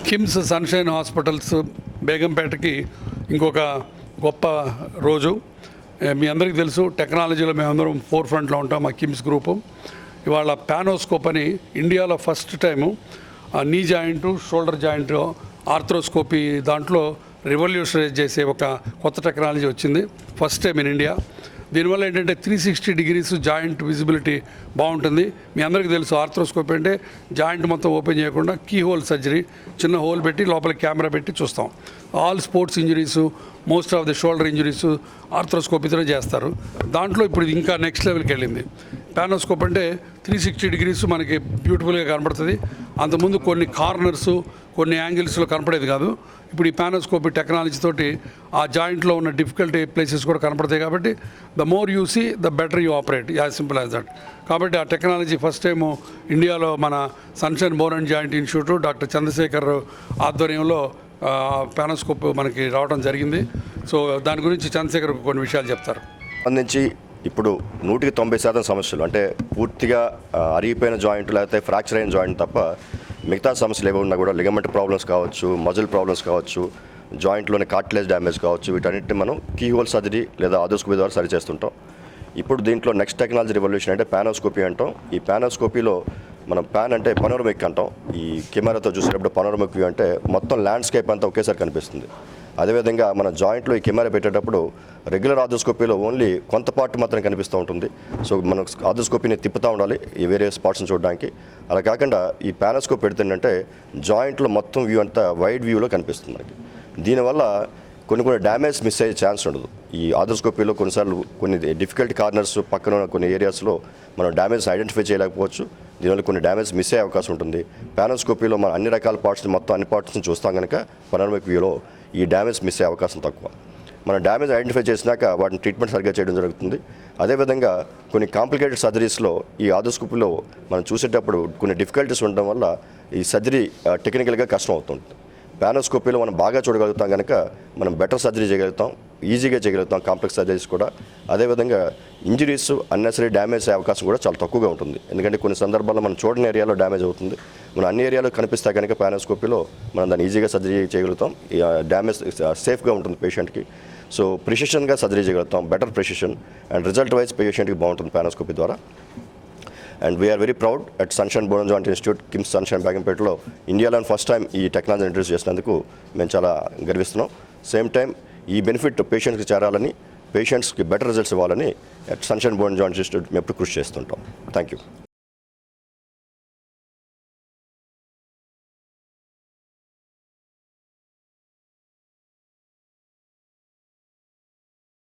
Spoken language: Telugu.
కిమ్స్ సన్షైన్ హాస్పిటల్స్ బేగంపేటకి ఇంకొక గొప్ప రోజు. మీ అందరికీ తెలుసు, టెక్నాలజీలో మేమందరం ఫోర్ ఫ్రంట్లో ఉంటాం. మా కిమ్స్ గ్రూపు ఇవాళ పానోస్కోప్ అని ఇండియాలో first time knee joint, shoulder joint arthroscopy దాంట్లో రెవల్యూషనైజ్ చేసే ఒక కొత్త టెక్నాలజీ వచ్చింది, ఫస్ట్ టైం ఇన్ ఇండియా. దీనివల్ల ఏంటంటే 360 degrees జాయింట్ విజిబిలిటీ బాగుంటుంది. మీ అందరికీ తెలుసు, ఆర్థ్రోస్కోపీ అంటే జాయింట్ మొత్తం ఓపెన్ చేయకుండా కీ హోల్ సర్జరీ, చిన్న హోల్ పెట్టి లోపల కెమెరా పెట్టి చూస్తాం. All sports injuries, most of the shoulder injuries ఆర్థ్రోస్కోపీతోనే చేస్తారు. దాంట్లో ఇప్పుడు ఇది ఇంకా నెక్స్ట్ లెవెల్కి వెళ్ళింది. పానోస్కోప్ అంటే 360 degrees మనకి బ్యూటిఫుల్గా కనపడుతుంది. అంతకుముందు కొన్ని కార్నర్సు, కొన్ని యాంగిల్స్లో కనపడేది కాదు. ఇప్పుడు ఈ పానోస్కోపీ టెక్నాలజీ తోటి ఆ జాయింట్లో ఉన్న డిఫికల్టీ ప్లేసెస్ కూడా కనపడతాయి. కాబట్టి the more you see the better you operate, as simple as that. కాబట్టి ఆ టెక్నాలజీ ఫస్ట్ టైము ఇండియాలో మన Sunshine Bone and Joint Institute doctor Chandrasekhar ఆధ్వర్యంలో పానోస్కోప్ మనకి రావడం జరిగింది. సో దాని గురించి చంద్రశేఖర్ కొన్ని విషయాలు చెప్తారు. అందించి ఇప్పుడు 190% సమస్యలు అంటే పూర్తిగా అరిగిపోయిన జాయింట్ లేకపోతే ఫ్రాక్చర్ అయిన జాయింట్ తప్ప మిగతా సమస్యలు ఏవి ఉన్నా కూడా లిగమెంట్ ప్రాబ్లమ్స్ కావచ్చు, మజిల్ ప్రాబ్లమ్స్ కావచ్చు, జాయింట్లోని కార్టిలేజ్ డ్యామేజ్ కావచ్చు, వీటన్నిటిని మనం కీ హోల్ సర్జరీ లేదా ఆర్థోస్కోపీ ద్వారా సరి చేస్తుంటాం. ఇప్పుడు దీంట్లో నెక్స్ట్ టెక్నాలజీ రెవల్యూషన్ అంటే పానోస్కోపీ అంటాం. ఈ పానోస్కోపీలో మనం పాన్ అంటే పనోరమిక్ అంటాం. ఈ కెమెరాతో చూసేటప్పుడు పనోరమిక్ వ్యూ అంటే మొత్తం ల్యాండ్స్కేప్ అంతా ఒకేసారి కనిపిస్తుంది. అదేవిధంగా మన జాయింట్లో ఈ కెమెరా పెట్టేటప్పుడు రెగ్యులర్ ఆర్థోస్కోపీలో ఓన్లీ కొంత పార్ట్ మాత్రం కనిపిస్తూ ఉంటుంది. సో మనం ఆర్థోస్కోపీని తిప్పుతూ ఉండాలి ఈ వేరే స్పాట్స్ని చూడడానికి. అలా కాకుండా ఈ పానోస్కోప్ పెడుతుందంటే జాయింట్లో మొత్తం వ్యూ అంతా వైడ్ వ్యూలో కనిపిస్తుంది మనకి. దీనివల్ల కొన్ని డ్యామేజ్ మిస్ అయ్యే ఛాన్స్ ఉండదు. ఈ ఆర్థోస్కోపీలో కొన్నిసార్లు కొన్ని డిఫికల్ట్ కార్నర్స్ పక్కన ఉన్న కొన్ని ఏరియాస్లో మనం డ్యామేజ్ ఐడెంటిఫై చేయలేకపోవచ్చు. దీనివల్ల కొన్ని డ్యామేజ్ మిస్ అయ్యే అవకాశం ఉంటుంది. పానోస్కోపీలో మనం అన్ని రకాల పార్ట్స్ని మొత్తం అన్ని పార్ట్స్ని చూస్తాం కనుక పనోరమిక్ వ్యూలో ఈ డ్యామేజ్ మిస్ అయ్యే అవకాశం తక్కువ. మనం డ్యామేజ్ ఐడెంటిఫై చేసినాక వాటిని ట్రీట్మెంట్ సరిగ్గా చేయడం జరుగుతుంది. అదేవిధంగా కొన్ని కాంప్లికేటెడ్ సర్జరీస్లో ఈ ఆర్థోస్కోపీలో మనం చూసేటప్పుడు కొన్ని డిఫికల్టీస్ ఉండడం వల్ల ఈ సర్జరీ టెక్నికల్గా కష్టం అవుతుంది. పానోస్కోపీలో మనం బాగా చూడగలుగుతాం కనుక మనం బెటర్ సర్జరీ చేయగలుగుతాం, ఈజీగా చేయగలుగుతాం కాంప్లెక్స్ సర్జరీస్ కూడా. అదేవిధంగా ఇంజరీస్ అన్నెసరీ డ్యామేజ్ అయ్యే అవకాశం కూడా చాలా తక్కువగా ఉంటుంది. ఎందుకంటే కొన్ని సందర్భాల్లో మనం చూడని ఏరియాలో డ్యామేజ్ అవుతుంది. మనం అన్ని ఏరియాలో కనిపిస్తే కనుక పానోస్కోపీలో మనం దాన్ని ఈజీగా సర్జరీ చేయగలుగుతాం. డ్యామేజ్ సేఫ్గా ఉంటుంది పేషెంట్కి. సో ప్రిసిషన్గా సర్జరీ చేయగలుగుతాం, better precision and result wise పేషెంట్కి బాగుంటుంది పానోస్కోపీ ద్వారా. And we are very proud at Sunshine Bone and Joint Institute KIMS Sunshine బేగంపేటలో ఇండియాలో ఫస్ట్ టైం ఈ టెక్నాలజీ ఇంట్రడ్యూస్ చేసినందుకు మేము చాలా గర్విస్తున్నాం. సేమ్ టైం ఈ బెనిఫిట్ పేషెంట్స్కి చేరాలని, పేషెంట్స్కి బెటర్ రిజల్ట్స్ ఇవ్వాలని at Sunshine Bone and Joint Institute మేము ఎప్పుడు కృషి చేస్తుంటాం. Thank you.